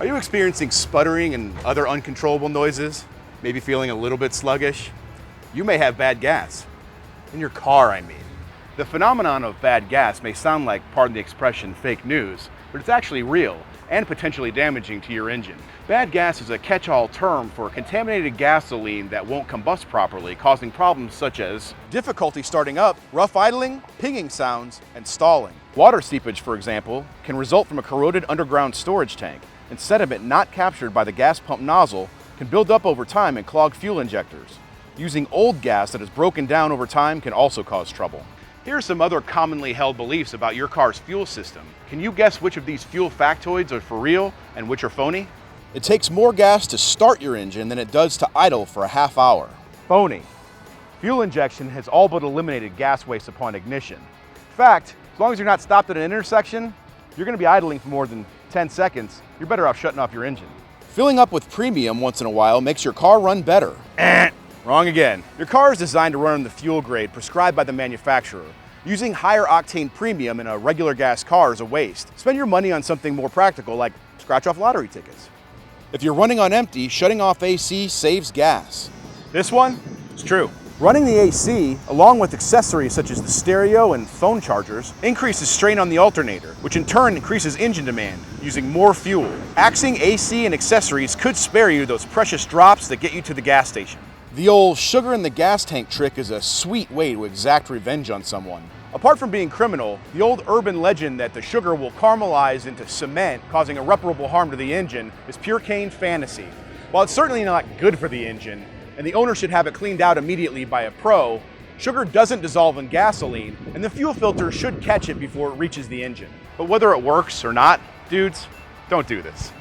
Are you experiencing sputtering and other uncontrollable noises? Maybe feeling a little bit sluggish? You may have bad gas. In your car, I mean. The phenomenon of bad gas may sound like, pardon the expression, fake news, but it's actually real and potentially damaging to your engine. Bad gas is a catch-all term for contaminated gasoline that won't combust properly, causing problems such as difficulty starting up, rough idling, pinging sounds, and stalling. Water seepage, for example, can result from a corroded underground storage tank, and sediment not captured by the gas pump nozzle can build up over time and clog fuel injectors. Using old gas that has broken down over time can also cause trouble. Here are some other commonly held beliefs about your car's fuel system. Can you guess which of these fuel factoids are for real and which are phony? It takes more gas to start your engine than it does to idle for a half hour. Phony. Fuel injection has all but eliminated gas waste upon ignition. In fact, as long as you're not stopped at an intersection, you're going to be idling for more than 10 seconds. You're better off shutting off your engine. Filling up with premium once in a while makes your car run better. Wrong again. Your car is designed to run in the fuel grade prescribed by the manufacturer. Using higher octane premium in a regular gas car is a waste. Spend your money on something more practical like scratch off lottery tickets. If you're running on empty, shutting off AC saves gas. This one is true. Running the AC, along with accessories such as the stereo and phone chargers, increases strain on the alternator, which in turn increases engine demand, using more fuel. Axing AC and accessories could spare you those precious drops that get you to the gas station. The old sugar in the gas tank trick is a sweet way to exact revenge on someone. Apart from being criminal, the old urban legend that the sugar will caramelize into cement, causing irreparable harm to the engine, is pure Kane fantasy. While it's certainly not good for the engine, and the owner should have it cleaned out immediately by a pro, sugar doesn't dissolve in gasoline, and the fuel filter should catch it before it reaches the engine. But whether it works or not, dudes, don't do this.